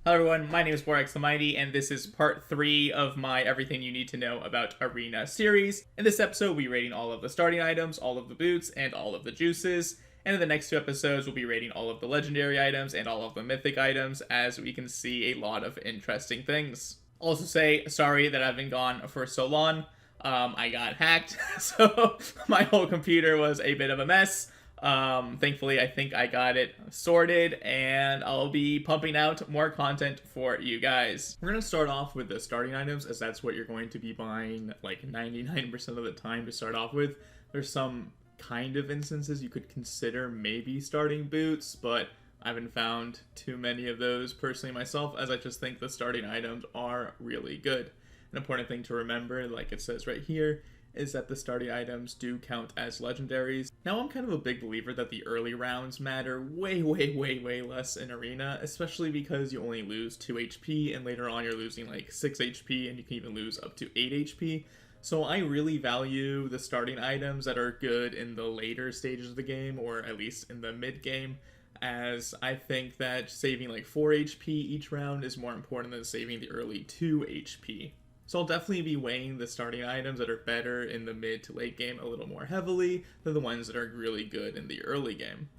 Hello everyone, my name is Borax the Mighty, and this is part 3 of my Everything You Need to Know About Arena series. In this episode, we'll be rating all of the starting items, all of the boots, and all of the juices. And in the next 2 episodes, we'll be rating all of the legendary items and all of the mythic items, as we can see a lot of interesting things. I'll also say, sorry that I've been gone for so long. I got hacked, so my whole computer was a bit of a mess. Thankfully, I think I got it sorted, and I'll be pumping out more content for you guys. We're going to start off with the starting items, as that's what you're going to be buying like 99% of the time to start off with. There's some kind of instances you could consider maybe starting boots, but I haven't found too many of those personally myself, as I just think the starting items are really good. An important thing to remember, like it says right here, is that the starting items do count as legendaries. Now, I'm kind of a big believer that the early rounds matter way less in Arena, especially because you only lose 2 HP, and later on you're losing like 6 HP, and you can even lose up to 8 HP. So I really value the starting items that are good in the later stages of the game, or at least in the mid-game, as I think that saving like 4 HP each round is more important than saving the early 2 HP. So I'll definitely be weighing the starting items that are better in the mid to late game a little more heavily than the ones that are really good in the early game.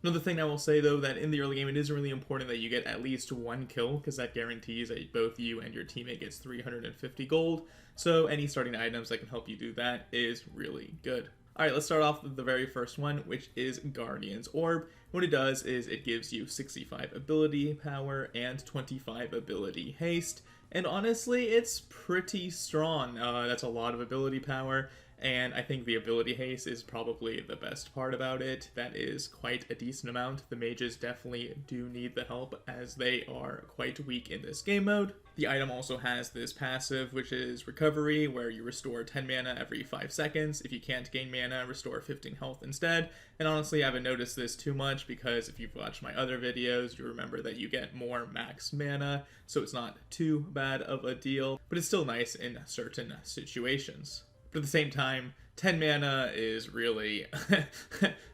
Another thing I will say though, that in the early game it is really important that you get at least 1 kill, because that guarantees that both you and your teammate gets 350 gold, so any starting items that can help you do that is really good. Alright, let's start off with the very first one, which is Guardian's Orb. What it does is it gives you 65 ability power and 25 ability haste. And honestly, it's pretty strong. That's a lot of ability power, and I think the ability haste is probably the best part about it. That is quite a decent amount. The mages definitely do need the help, as they are quite weak in this game mode. The item also has this passive, which is Recovery, where you restore 10 mana every 5 seconds. If you can't gain mana, restore 15 health instead. And honestly, I haven't noticed this too much, because if you've watched my other videos, you remember that you get more max mana, so it's not too bad of a deal, but it's still nice in certain situations. But at the same time, 10 mana is really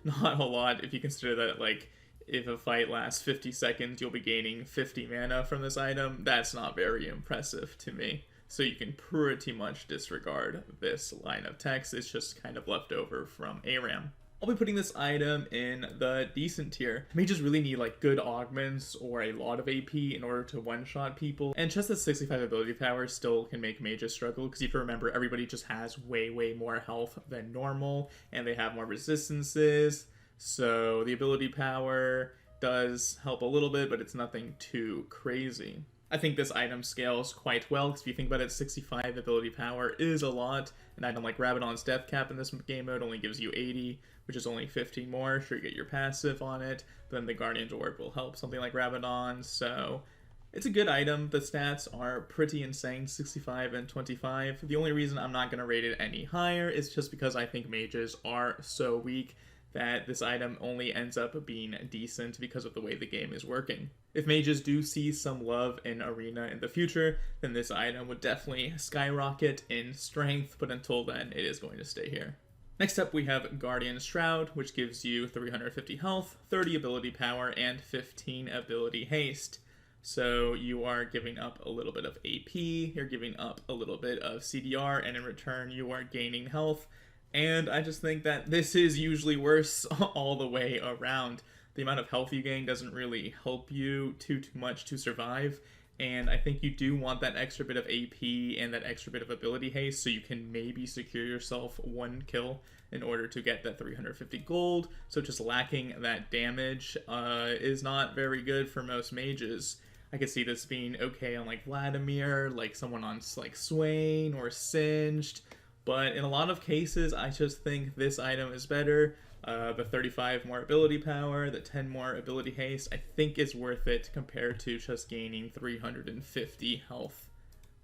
not a lot if you consider that, like, if a fight lasts 50 seconds, you'll be gaining 50 mana from this item. That's not very impressive to me. So you can pretty much disregard this line of text. It's just kind of left over from ARAM. I'll be putting this item in the decent tier. Mages really need like good augments or a lot of AP in order to one-shot people. And just the 65 ability power still can make mages struggle, because if you remember, everybody just has way more health than normal, and they have more resistances. So the ability power does help a little bit, but it's nothing too crazy. I think this item scales quite well, because if you think about it, 65 ability power is a lot. An item like Rabadon's Death Cap in this game mode only gives you 80, which is only 15 more. Sure, you get your passive on it, but then the Guardian's Orb will help something like Rabadon, so it's a good item. The stats are pretty insane, 65 and 25. The only reason I'm not going to rate it any higher is just because I think mages are so weak that this item only ends up being decent because of the way the game is working. If mages do see some love in Arena in the future, then this item would definitely skyrocket in strength, but until then, it is going to stay here. Next up, we have Guardian's Shroud, which gives you 350 health, 30 ability power, and 15 ability haste. So you are giving up a little bit of AP, you're giving up a little bit of CDR, and in return, you are gaining health. And I just think that this is usually worse all the way around. The amount of health you gain doesn't really help you too much to survive, and I think you do want that extra bit of AP and that extra bit of ability haste so you can maybe secure yourself 1 kill in order to get that 350 gold. So just lacking that damage is not very good for most mages. I could see this being okay on like Vladimir, like someone on like Swain or Singed. But in a lot of cases, I just think this item is better. The 35 more ability power, the 10 more ability haste, I think is worth it compared to just gaining 350 health.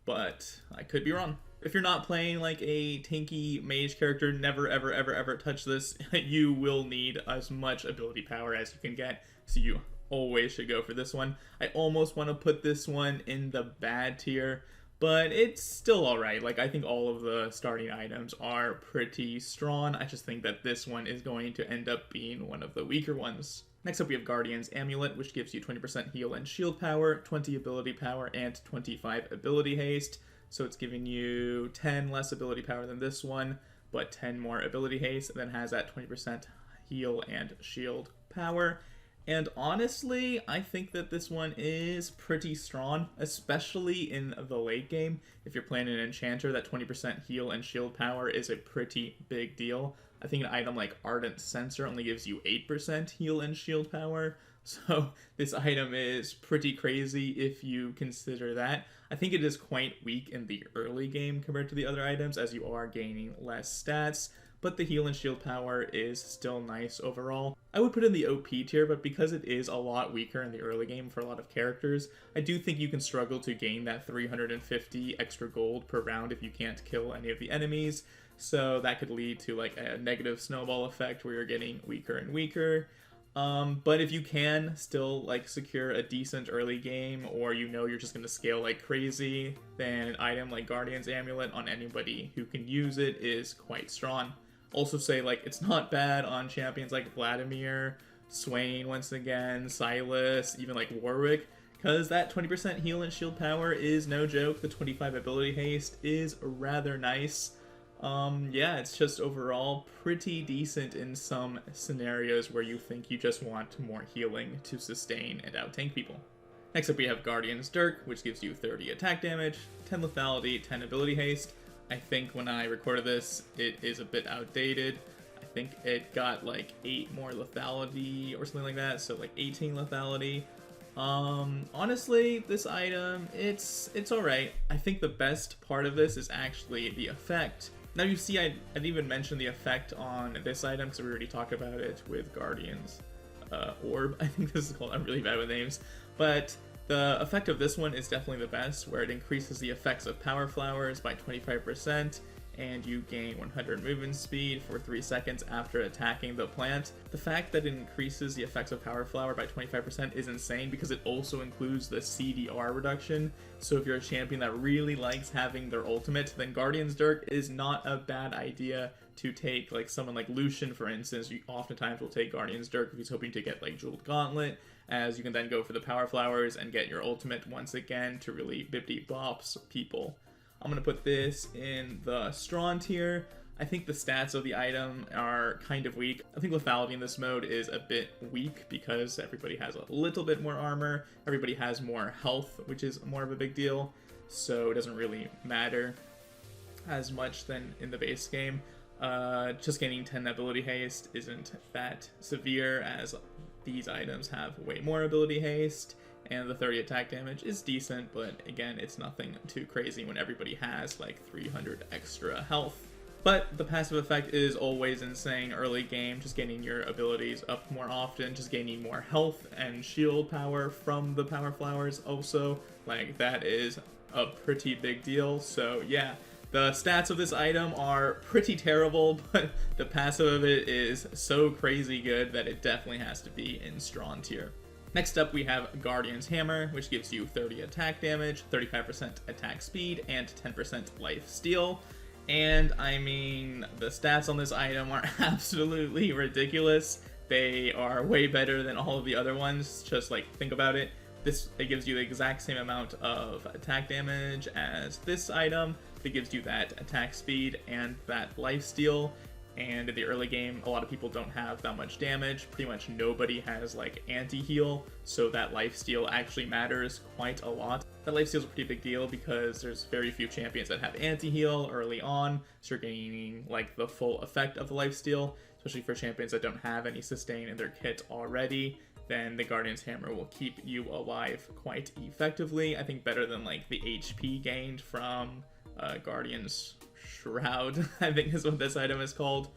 But I could be wrong. If you're not playing like a tanky mage character, never ever touch this. You will need as much ability power as you can get, so you always should go for this one. I almost want to put this one in the bad tier, but it's still alright. Like, I think all of the starting items are pretty strong. I just think that this one is going to end up being one of the weaker ones. Next up we have Guardian's Amulet, which gives you 20% heal and shield power, 20 ability power, and 25 ability haste. So it's giving you 10 less ability power than this one, but 10 more ability haste, and then has that 20% heal and shield power. And honestly, I think that this one is pretty strong, especially in the late game. If you're playing an enchanter, that 20% heal and shield power is a pretty big deal. I think an item like Ardent Sensor only gives you 8% heal and shield power, so this item is pretty crazy if you consider that. I think it is quite weak in the early game compared to the other items, as you are gaining less stats, but the heal and shield power is still nice overall. I would put it in the OP tier, but because it is a lot weaker in the early game for a lot of characters, I do think you can struggle to gain that 350 extra gold per round if you can't kill any of the enemies, so that could lead to like a negative snowball effect where you're getting weaker and weaker. But if you can still like secure a decent early game, or you know you're just going to scale like crazy, then an item like Guardian's Amulet on anybody who can use it is quite strong. Also say like it's not bad on champions like Vladimir, Swain once again, Silas, even like Warwick, because that 20% heal and shield power is no joke. The 25 ability haste is rather nice. Yeah, it's just overall pretty decent in some scenarios where you think you just want more healing to sustain and out-tank people. Next up we have Guardian's Dirk, which gives you 30 attack damage, 10 lethality, 10 ability haste. I think when I recorded this, it is a bit outdated. I think it got like 8 more lethality or something like that, so like 18 lethality. Honestly, this item, it's alright. I think the best part of this is actually the effect. Now you see, I didn't even mention the effect on this item because we already talked about it with Guardian's Orb. I think this is called, I'm really bad with names. But the effect of this one is definitely the best, where it increases the effects of Power Flowers by 25%, and you gain 100 movement speed for 3 seconds after attacking the plant. The fact that it increases the effects of Power Flower by 25% is insane because it also includes the CDR reduction. So if you're a champion that really likes having their ultimate, then Guardian's Dirk is not a bad idea to take. Like someone like Lucian, for instance, you oftentimes will take Guardian's Dirk if he's hoping to get like Jeweled Gauntlet, as you can then go for the Power Flowers and get your ultimate once again to really bippity bops people. I'm going to put this in the strong tier. I think the stats of the item are kind of weak. I think lethality in this mode is a bit weak because everybody has a little bit more armor, everybody has more health, which is more of a big deal, so it doesn't really matter as much than in the base game. Just gaining 10 ability haste isn't that severe, as these items have way more ability haste. And the 30 attack damage is decent, but again, it's nothing too crazy when everybody has like 300 extra health. But the passive effect is always insane early game, just gaining your abilities up more often, just gaining more health and shield power from the Power Flowers also. Like, that is a pretty big deal. So yeah, the stats of this item are pretty terrible, but the passive of it is so crazy good that it definitely has to be in strong tier. Next up we have Guardian's Hammer, which gives you 30 attack damage, 35% attack speed, and 10% life steal. And I mean, the stats on this item are absolutely ridiculous. They are way better than all of the other ones. Just like, think about it. It gives you the exact same amount of attack damage as this item. It gives you that attack speed and that life steal. And in the early game, a lot of people don't have that much damage. Pretty much nobody has like anti-heal, so that lifesteal actually matters quite a lot. That lifesteal is a pretty big deal because there's very few champions that have anti-heal early on, so you're gaining like the full effect of the lifesteal, especially for champions that don't have any sustain in their kit already. Then the Guardian's Hammer will keep you alive quite effectively. I think better than like the HP gained from Guardian's Shroud, I think is what this item is called.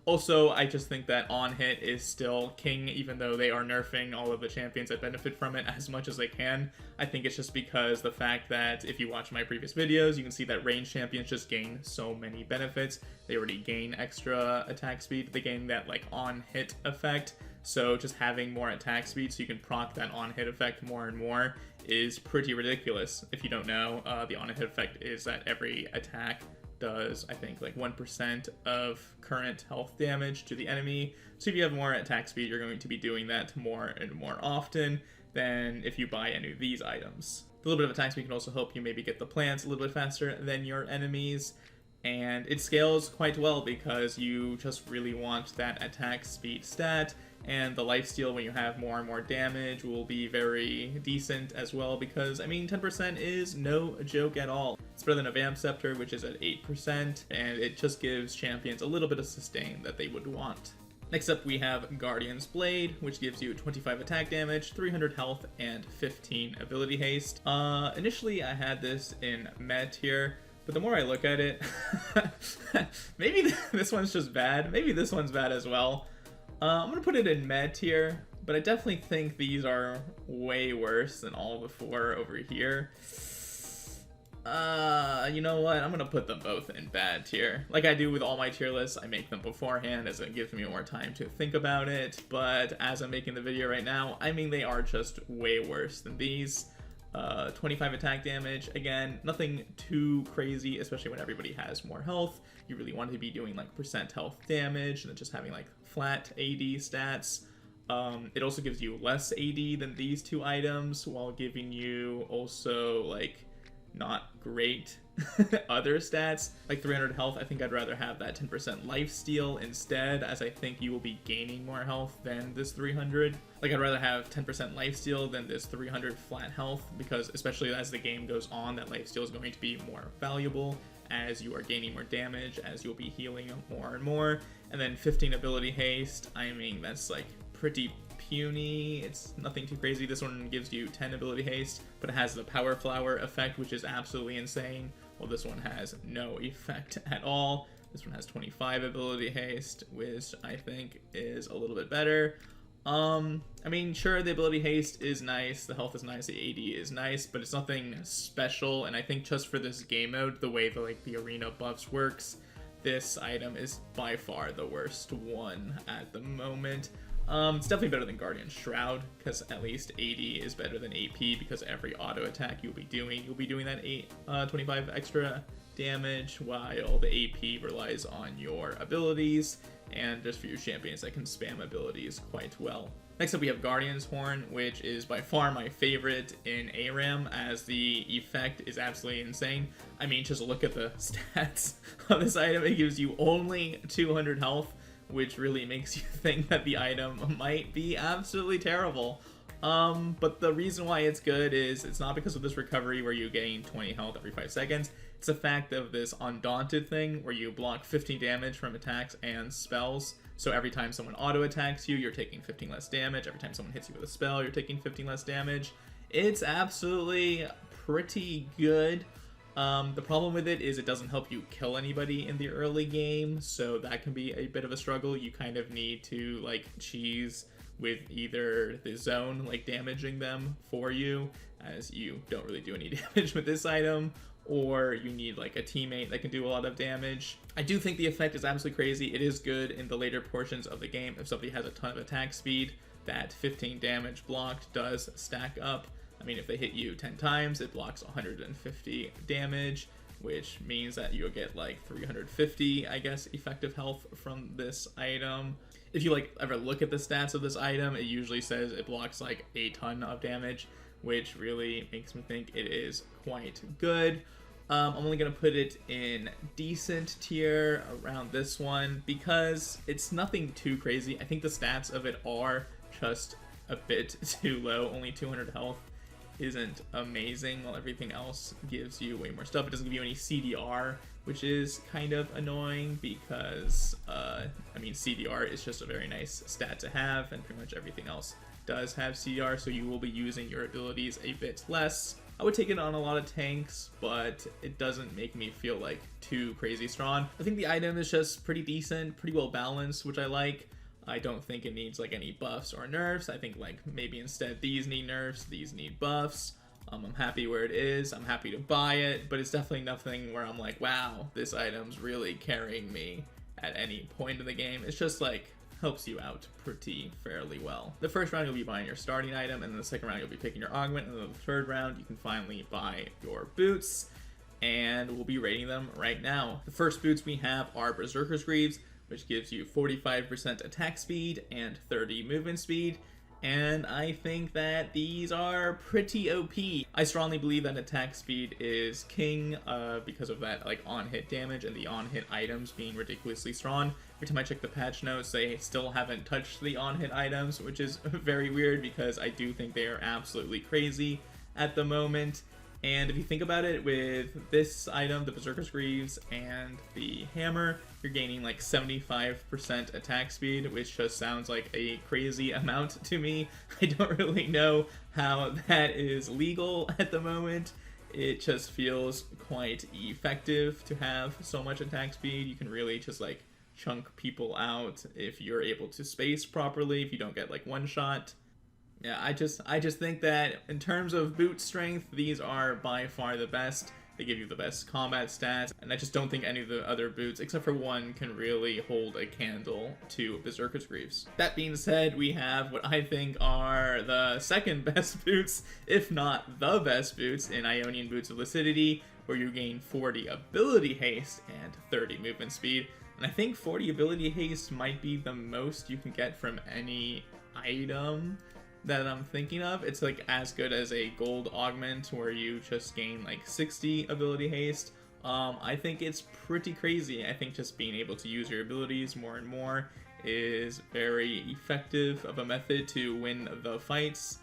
Also, I just think that on hit is still king, even though they are nerfing all of the champions that benefit from it as much as they can. I think it's just because the fact that if you watch my previous videos, you can see that range champions just gain so many benefits. They already gain extra attack speed, they gain that like on hit effect. So just having more attack speed so you can proc that on hit effect more and more is pretty ridiculous. If you don't know, the on hit effect is that every attack does, I think, like 1% of current health damage to the enemy. So if you have more attack speed, you're going to be doing that more and more often than if you buy any of these items. A little bit of attack speed can also help you maybe get the plants a little bit faster than your enemies. And it scales quite well because you just really want that attack speed stat, and the lifesteal when you have more and more damage will be very decent as well because, I mean, 10% is no joke at all. It's better than a Vamp Scepter, which is at 8%, and it just gives champions a little bit of sustain that they would want. Next up, we have Guardian's Blade, which gives you 25 attack damage, 300 health, and 15 ability haste. Initially, I had this in Met tier, but the more I look at it, maybe this one's just bad. Maybe this one's bad as well. I'm gonna put it in Med tier, but I definitely think these are way worse than all before over here. You know what? I'm gonna put them both in bad tier. Like I do with all my tier lists, I make them beforehand as it gives me more time to think about it. But as I'm making the video right now, I mean, they are just way worse than these. 25 attack damage, again, nothing too crazy, especially when everybody has more health. You really want to be doing like percent health damage and just having like flat AD stats. It also gives you less AD than these two items while giving you also like not great other stats. Like 300 health, I think I'd rather have that 10% lifesteal instead, as I think you will be gaining more health than this 300. Like I'd rather have 10% lifesteal than this 300 flat health, because especially as the game goes on, that lifesteal is going to be more valuable as you are gaining more damage, as you'll be healing more and more. And then 15 ability haste, I mean, that's like pretty puny. It's nothing too crazy. This one gives you 10 ability haste, but it has the power flower effect, which is absolutely insane. Well, this one has no effect at all. This one has 25 ability haste, which I think is a little bit better. I mean, sure, the ability haste is nice, the health is nice, the AD is nice, but it's nothing special. And I think just for this game mode, the way the arena buffs works, this item is by far the worst one at the moment. It's definitely better than Guardian's Shroud, because at least AD is better than AP, because every auto attack you'll be doing that 25 extra damage, while the AP relies on your abilities, and just for your champions that can spam abilities quite well. Next up, we have Guardian's Horn, which is by far my favorite in ARAM, as the effect is absolutely insane. I mean, just look at the stats of this item. It gives you only 200 health, which really makes you think that the item might be absolutely terrible. But the reason why it's good is it's not because of this recovery where you gain 20 health every 5 seconds. It's the fact of this Undaunted thing where you block 15 damage from attacks and spells. So every time someone auto attacks you, you're taking 15 less damage. Every time someone hits you with a spell, you're taking 15 less damage. It's absolutely pretty good. The problem with it is it doesn't help you kill anybody in the early game, so that can be a bit of a struggle. You kind of need to like cheese with either the zone like damaging them for you, as you don't really do any damage with this item, or you need like a teammate that can do a lot of damage. I do think the effect is absolutely crazy. It is good in the later portions of the game. If somebody has a ton of attack speed, that 15 damage blocked does stack up. I mean, if they hit you 10 times, it blocks 150 damage, which means that you'll get like 350, I guess, effective health from this item. If you like ever look at the stats of this item, it usually says it blocks like a ton of damage, which really makes me think it is quite good. I'm only going to put it in decent tier around this one because it's nothing too crazy. I think the stats of it are just a bit too low. Only 200 health isn't amazing, while everything else gives you way more stuff. It doesn't give you any CDR, which is kind of annoying because, I mean, CDR is just a very nice stat to have, and pretty much everything else does have CDR, so you will be using your abilities a bit less. I would take it on a lot of tanks, but it doesn't make me feel like too crazy strong. I think the item is just pretty decent, pretty well balanced, which I like. I don't think it needs like any buffs or nerfs. I think like maybe instead these need nerfs, these need buffs. I'm happy where it is. I'm happy to buy it, but it's definitely nothing where I'm like, wow, this item's really carrying me at any point in the game. It's just like helps you out pretty fairly well. The first round you'll be buying your starting item, and then the second round you'll be picking your augment, and then the third round you can finally buy your boots. and we'll be rating them right now. The first boots we have are Berserker's Greaves, which gives you 45% attack speed and 30 movement speed. And I think that these are pretty OP. I strongly believe that attack speed is king because of that like on-hit damage and the on-hit items being ridiculously strong. Every time I check the patch notes, they still haven't touched the on-hit items, which is very weird because I do think they are absolutely crazy at the moment. And if you think about it, with this item, the Berserker's Greaves and the Hammer, you're gaining like 75% attack speed, which just sounds like a crazy amount to me. I don't really know how that is legal at the moment. It just feels quite effective to have so much attack speed. You can really just like chunk people out if you're able to space properly, if you don't get like one shot. Yeah, I just think that in terms of boot strength, these are by far the best. They give you the best combat stats, and I just don't think any of the other boots, except for one, can really hold a candle to Berserker's Greaves. That being said, we have what I think are the second best boots, if not the best boots, in Ionian Boots of Lucidity, where you gain 40 ability haste and 30 movement speed. And I think 40 ability haste might be the most you can get from any item that I'm thinking of. It's like as good as a gold augment where you just gain like 60 ability haste. I think it's pretty crazy. I think just being able to use your abilities more and more is very effective of a method to win the fights.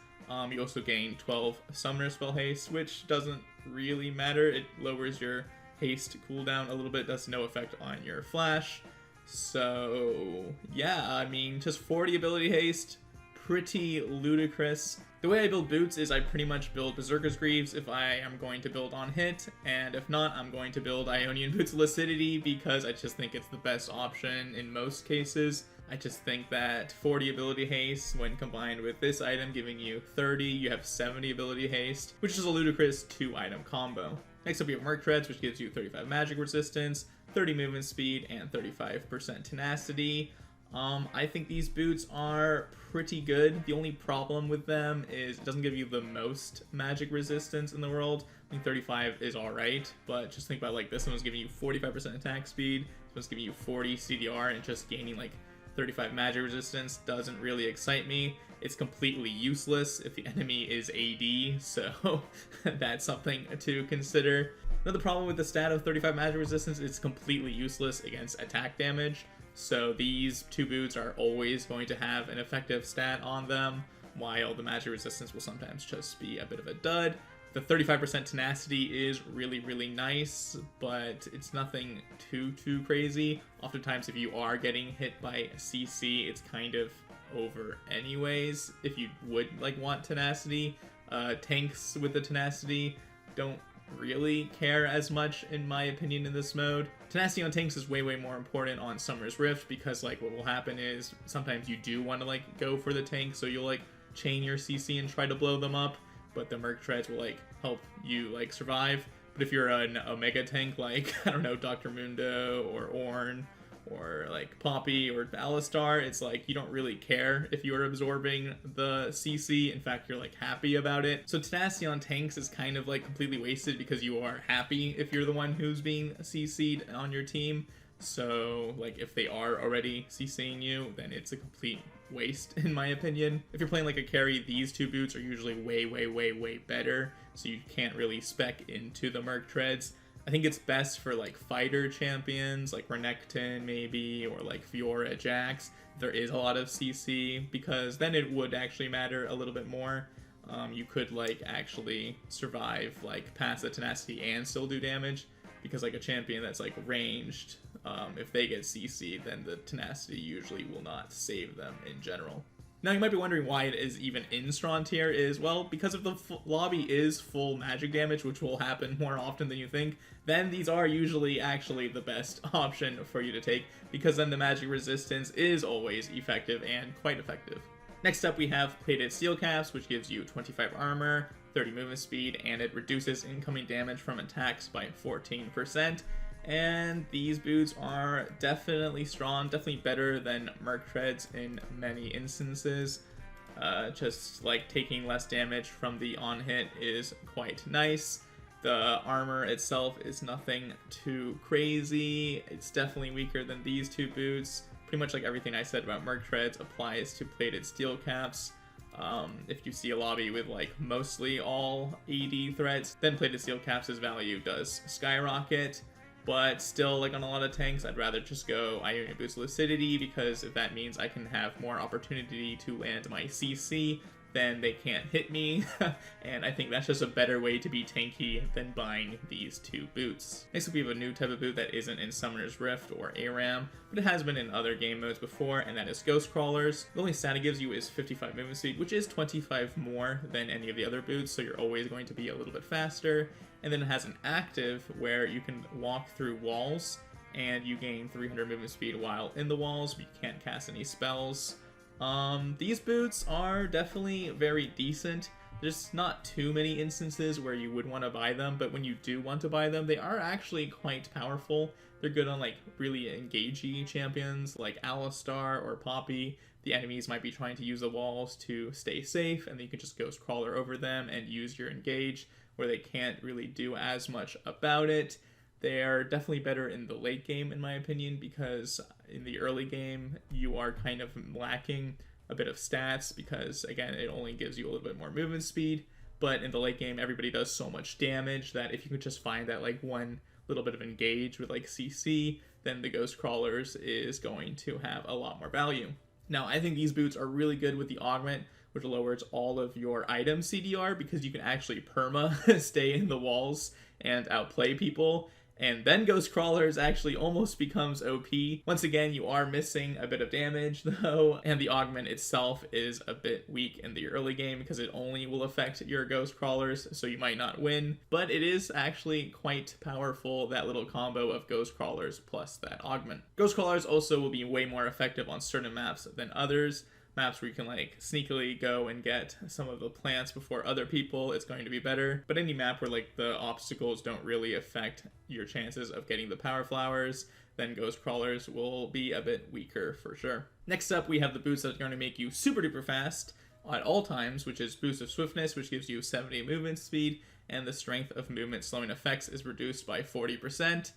You also gain 12 summoner spell haste, which doesn't really matter. It lowers your haste cooldown a little bit. That's no effect on your flash. So yeah, I mean, just 40 ability haste, pretty ludicrous. The way I build boots is I pretty much build Berserker's Greaves if I am going to build on hit, and if not, I'm going to build Ionian Boots of Lucidity because I just think it's the best option in most cases. I just think that 40 ability haste, when combined with this item giving you 30, you have 70 ability haste, which is a ludicrous 2-item combo. Next up, we have Merc Treads, which gives you 35 magic resistance, 30 movement speed, and 35% tenacity. I think these boots are pretty good. The only problem with them is it doesn't give you the most magic resistance in the world. I think 35 is alright, but just think about like this one was giving you 45% attack speed, this one's giving you 40 CDR, and just gaining like 35 magic resistance doesn't really excite me. It's completely useless if the enemy is AD, so that's something to consider. Another problem with the stat of 35 magic resistance is it's completely useless against attack damage. So these two boots are always going to have an effective stat on them, while the magic resistance will sometimes just be a bit of a dud. The 35% tenacity is really, really nice, but it's nothing too crazy. Oftentimes, if you are getting hit by CC, it's kind of over anyways. If you would like want tenacity, tanks with the tenacity don't really care as much in my opinion in this mode. Tenacity on tanks is way more important on Summer's Rift because like what will happen is sometimes you do want to like go for the tank, so you'll like chain your CC and try to blow them up, but the Merc Treads will like help you like survive. But if you're an Omega tank like, I don't know, Dr. Mundo or Ornn or like Poppy or Alistar, it's like you don't really care if you're absorbing the CC. In fact, you're like happy about it. So tenacity on tanks is kind of like completely wasted because you are happy if you're the one who's being CC'd on your team. So like if they are already CCing you, then it's a complete waste in my opinion. If you're playing like a carry, these two boots are usually way better, so you can't really spec into the Merc Treads. I think it's best for like fighter champions like Renekton maybe, or like Fiora Jax. There is a lot of CC, because then it would actually matter a little bit more. You could like actually survive like past the tenacity and still do damage, because like a champion that's like ranged, if they get CC, then the tenacity usually will not save them in general. Now you might be wondering why it is even in Strong tier is, well, because if the lobby is full magic damage, which will happen more often than you think, then these are usually actually the best option for you to take, because then the magic resistance is always effective and quite effective. Next up we have Plated Steel Caps, which gives you 25 armor, 30 movement speed, and it reduces incoming damage from attacks by 14%. And these boots are definitely strong, definitely better than Merc Treads in many instances. Just like taking less damage from the on-hit is quite nice. The armor itself is nothing too crazy. It's definitely weaker than these two boots. Pretty much like everything I said about Merc Treads applies to plated steel caps. If you see a lobby with like mostly all AD threats, then plated steel caps' value does skyrocket. But still, like on a lot of tanks, I'd rather just go Ionian Boots Lucidity, because if that means I can have more opportunity to land my CC, then they can't hit me, and I think that's just a better way to be tanky than buying these two boots. Next up, we have a new type of boot that isn't in Summoner's Rift or ARAM, but it has been in other game modes before, and that is Ghost Crawlers. The only stat it gives you is 55 movement speed, which is 25 more than any of the other boots, so you're always going to be a little bit faster. And then it has an active where you can walk through walls, and you gain 300 movement speed while in the walls, but you can't cast any spells. These boots are definitely very decent. There's not too many instances where you would want to buy them, but when you do want to buy them, they are actually quite powerful. They're good on like really engagey champions like Alistar or Poppy. The enemies might be trying to use the walls to stay safe, and then you can just Ghost Crawler over them and use your engage, where they can't really do as much about it. They're definitely better in the late game, in my opinion, because in the early game, you are kind of lacking a bit of stats because, again, it only gives you a little bit more movement speed. But in the late game, everybody does so much damage that if you could just find that like one little bit of engage with like CC, then the Ghost Crawlers is going to have a lot more value. Now, I think these boots are really good with the augment, which lowers all of your item CDR because you can actually perma stay in the walls and outplay people. And then Ghost Crawlers actually almost becomes OP. Once again, you are missing a bit of damage though, and the augment itself is a bit weak in the early game because it only will affect your Ghost Crawlers, so you might not win. But it is actually quite powerful, that little combo of Ghost Crawlers plus that augment. Ghost Crawlers also will be way more effective on certain maps than others. Maps where you can like sneakily go and get some of the plants before other people, it's going to be better. But any map where like the obstacles don't really affect your chances of getting the power flowers, then Ghost Crawlers will be a bit weaker for sure. Next up, we have the boots that are going to make you super duper fast at all times, which is Boost of Swiftness, which gives you 70 movement speed, and the strength of movement slowing effects is reduced by 40%.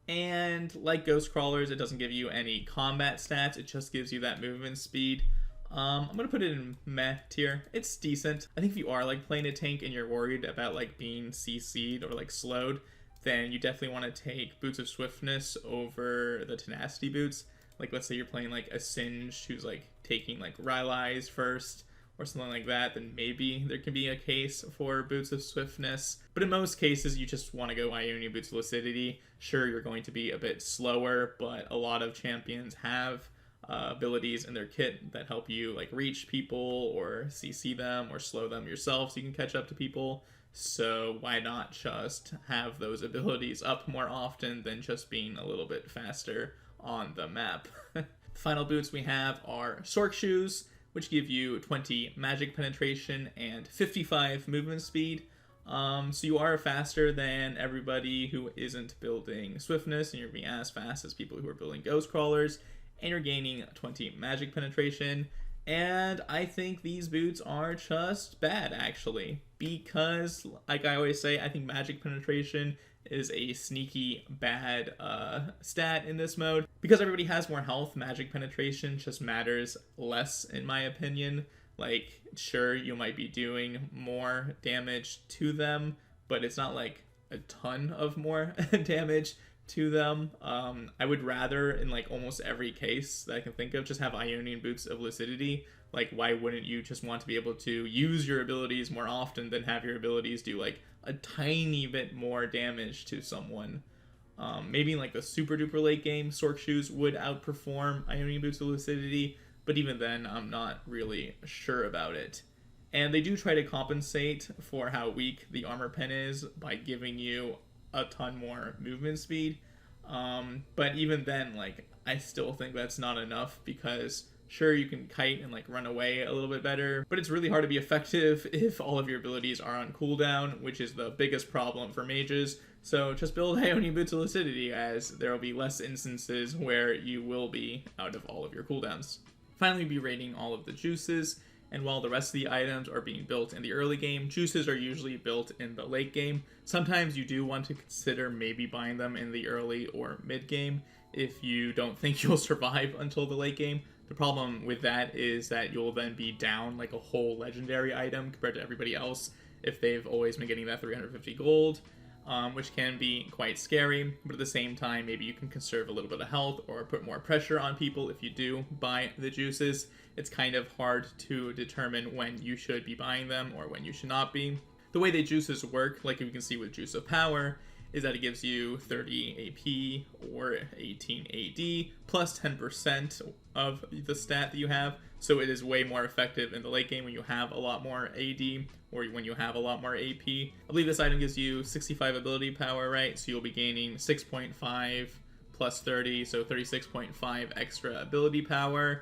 And like Ghost Crawlers, it doesn't give you any combat stats, it just gives you that movement speed. I'm gonna put it in meh tier. It's decent. I think if you are like playing a tank and you're worried about like being CC'd or like slowed, then you definitely want to take Boots of Swiftness over the Tenacity boots. Like let's say you're playing like a Singe who's like taking like Rylai's first or something like that, then maybe there can be a case for Boots of Swiftness. But in most cases, you just want to go Ionian Boots of Lucidity. Sure, you're going to be a bit slower, but a lot of champions have abilities in their kit that help you like reach people or CC them or slow them yourself so you can catch up to people. So why not just have those abilities up more often than just being a little bit faster on the map? The final boots we have are Sorc Shoes, which give you 20 magic penetration and 55 movement speed. So you are faster than everybody who isn't building swiftness, and you're being as fast as people who are building Ghost Crawlers, and you're gaining 20 magic penetration. And I think these boots are just bad, actually, because, like I always say, I think magic penetration is a sneaky bad stat in this mode. Because everybody has more health, magic penetration just matters less, in my opinion. Like, sure, you might be doing more damage to them, but it's not like a ton of more damage to them. I would rather, in like almost every case that I can think of, just have Ionian Boots of Lucidity. Like, why wouldn't you just want to be able to use your abilities more often than have your abilities do like a tiny bit more damage to someone? Maybe in like the super duper late game, Sorc Shoes would outperform Ionian Boots of Lucidity, but even then, I'm not really sure about it. And they do try to compensate for how weak the armor pen is by giving you a ton more movement speed. But even then, like, I still think that's not enough, because sure, you can kite and like run away a little bit better, but it's really hard to be effective if all of your abilities are on cooldown, which is the biggest problem for mages. So just build Ionian Boots of Lucidity, as there will be less instances where you will be out of all of your cooldowns. Finally, we'll be rating all of the juices, And while the rest of the items are being built in the early game, juices are usually built in the late game. Sometimes you do want to consider maybe buying them in the early or mid game if you don't think you'll survive until the late game. The problem with that is that you'll then be down like a whole legendary item compared to everybody else if they've always been getting that 350 gold, which can be quite scary. But at the same time, maybe you can conserve a little bit of health or put more pressure on people if you do buy the juices. It's kind of hard to determine when you should be buying them or when you should not be. The way the juices work, like you can see with Juice of Power, is that it gives you 30 AP or 18 AD plus 10% of the stat that you have. So it is way more effective in the late game when you have a lot more AD or when you have a lot more AP. I believe this item gives you 65 ability power, right? So you'll be gaining 6.5 plus 30, so 36.5 extra ability power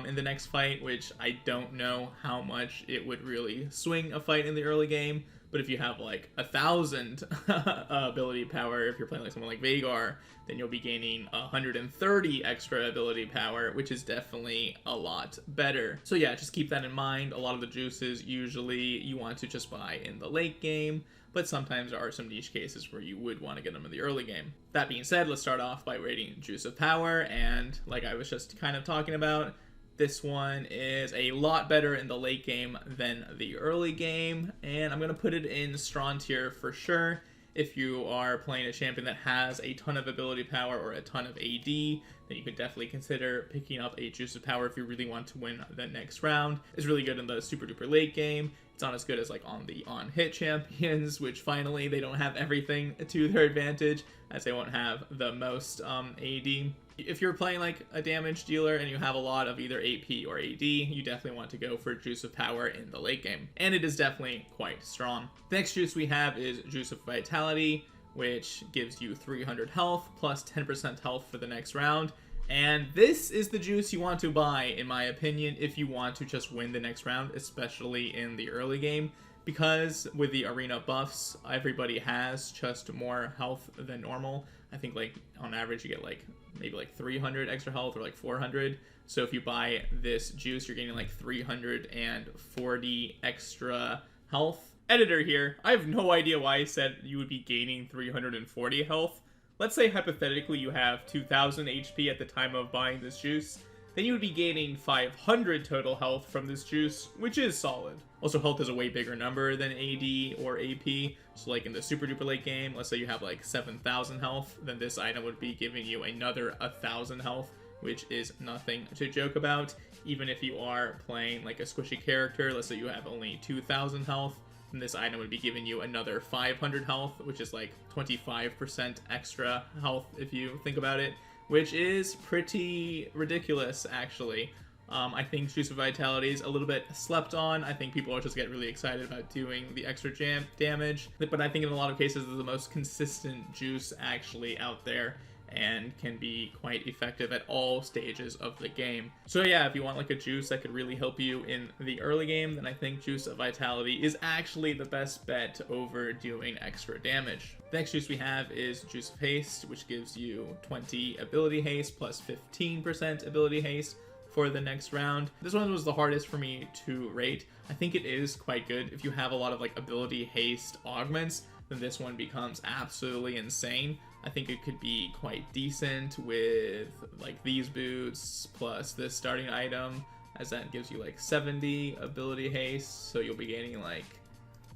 in the next fight, which I don't know how much it would really swing a fight in the early game. But if you have like 1,000 ability power, if you're playing like someone like Veigar, then you'll be gaining 130 extra ability power, which is definitely a lot better. So yeah, just keep that in mind. A lot of the juices usually you want to just buy in the late game, but sometimes there are some niche cases where you would want to get them in the early game. That being said, let's start off by rating Juice of Power, and like I was just kind of talking about, this one is a lot better in the late game than the early game, and I'm going to put it in strong tier for sure. If you are playing a champion that has a ton of ability power or a ton of AD, then you could definitely consider picking up a Juice of Power if you really want to win the next round. It's really good in the super duper late game. It's not as good as like on the on-hit champions, which finally they don't have everything to their advantage, as they won't have the most AD. If you're playing like a damage dealer and you have a lot of either AP or AD, you definitely want to go for Juice of Power in the late game. And it is definitely quite strong. The next juice we have is Juice of Vitality, which gives you 300 health plus 10% health for the next round. And this is the juice you want to buy, in my opinion, if you want to just win the next round, especially in the early game. Because with the arena buffs, everybody has just more health than normal. I think like on average you get like maybe like 300 extra health or like 400. So if you buy this juice, you're getting like 340 extra health. Editor here, I have no idea why I said you would be gaining 340 health. Let's say hypothetically you have 2000 HP at the time of buying this juice. Then you would be gaining 500 total health from this juice, which is solid. Also, health is a way bigger number than AD or AP. So like in the super duper late game, let's say you have like 7,000 health, then this item would be giving you another 1,000 health, which is nothing to joke about. Even if you are playing like a squishy character, let's say you have only 2,000 health, then this item would be giving you another 500 health, which is like 25% extra health if you think about it, which is pretty ridiculous, actually. I think Juice of Vitality is a little bit slept on. I think people just get really excited about doing the extra damage, but I think in a lot of cases it's the most consistent juice actually out there and can be quite effective at all stages of the game. So yeah, if you want like a juice that could really help you in the early game, then I think Juice of Vitality is actually the best bet over doing extra damage. The next juice we have is Juice of Haste, which gives you 20 ability haste plus 15% ability haste for the next round. This one was the hardest for me to rate. I think it is quite good. If you have a lot of like ability haste augments, then this one becomes absolutely insane. I think it could be quite decent with like these boots plus this starting item, as that gives you like 70 ability haste. So you'll be gaining like,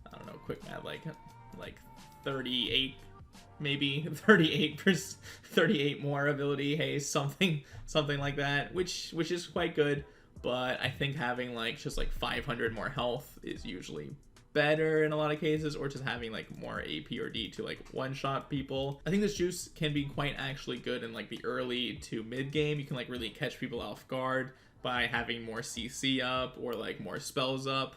I don't know, quick math, like 38, maybe 38 more ability haste, something like that, which is quite good. But I think having like just like 500 more health is usually better in a lot of cases, or just having like more AP or D to like one-shot people. I think this juice can be quite actually good in like the early to mid game. You can like really catch people off guard by having more CC up or like more spells up.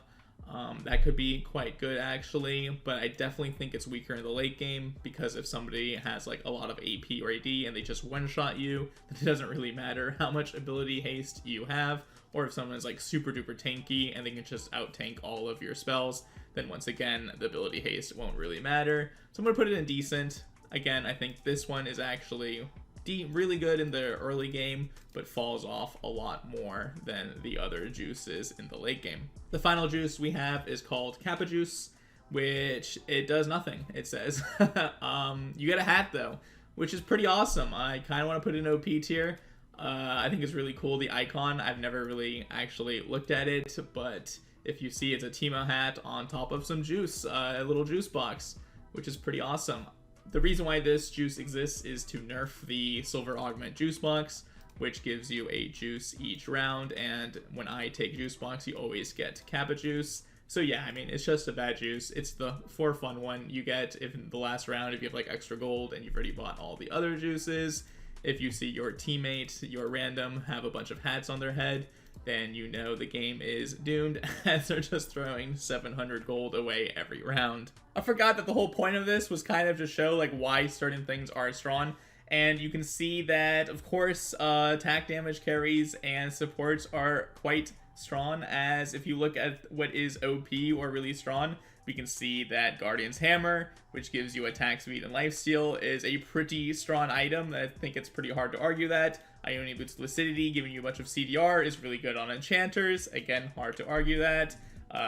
That could be quite good actually, but I definitely think it's weaker in the late game, because if somebody has like a lot of AP or AD and they just one-shot you, then it doesn't really matter how much ability haste you have. Or if someone is like super duper tanky and they can just out-tank all of your spells, then once again, the ability haste won't really matter. So I'm going to put it in decent. Again, I think this one is actually really good in the early game, but falls off a lot more than the other juices in the late game. The final juice we have is called Kappa Juice, which it does nothing, it says. You get a hat though, which is pretty awesome. I kind of want to put it in OP tier. I think it's really cool, the icon. I've never really actually looked at it, but if you see, it's a Teemo hat on top of some juice, a little juice box, which is pretty awesome. The reason why this juice exists is to nerf the Silver Augment juice box, which gives you a juice each round, and when I take juice box, you always get Kappa Juice. So yeah, I mean, it's just a bad juice. It's the for fun one you get if in the last round, if you have like extra gold and you've already bought all the other juices. If you see your teammate, your random, have a bunch of hats on their head, then you know the game is doomed, as they're just throwing 700 gold away every round. I forgot that the whole point of this was kind of to show like why certain things are strong, and you can see that, of course, attack damage carries and supports are quite strong, as if you look at what is OP or really strong, we can see that Guardian's Hammer, which gives you attack speed and lifesteal, is a pretty strong item. I think it's pretty hard to argue that. Ionian Boots Lucidity, giving you a bunch of CDR, is really good on Enchanters. Again, hard to argue that.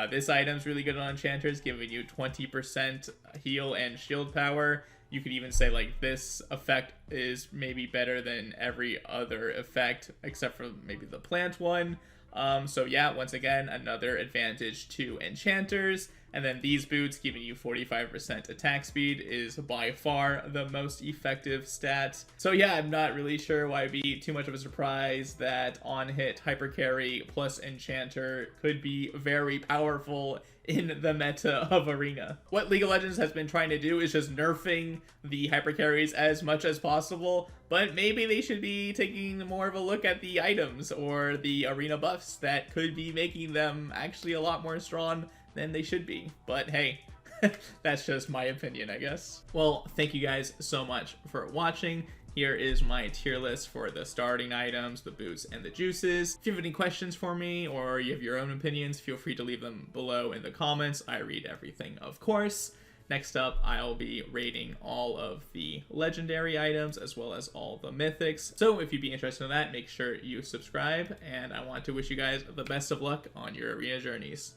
This item's really good on Enchanters, giving you 20% heal and shield power. You could even say like this effect is maybe better than every other effect, except for maybe the plant one. So yeah, once again, another advantage to Enchanters. And then these boots giving you 45% attack speed is by far the most effective stat. So yeah, I'm not really sure why it'd be too much of a surprise that on-hit hyper carry plus Enchanter could be very powerful in the meta of Arena. What League of Legends has been trying to do is just nerfing the hyper carries as much as possible, but maybe they should be taking more of a look at the items or the Arena buffs that could be making them actually a lot more strong than they should be. But hey, that's just my opinion, I guess. Well, thank you guys so much for watching. Here is my tier list for the starting items, the boots, and the juices. If you have any questions for me or you have your own opinions, feel free to leave them below in the comments. I read everything, of course. Next up, I'll be rating all of the legendary items as well as all the mythics. So if you'd be interested in that, make sure you subscribe, and I want to wish you guys the best of luck on your Arena journeys.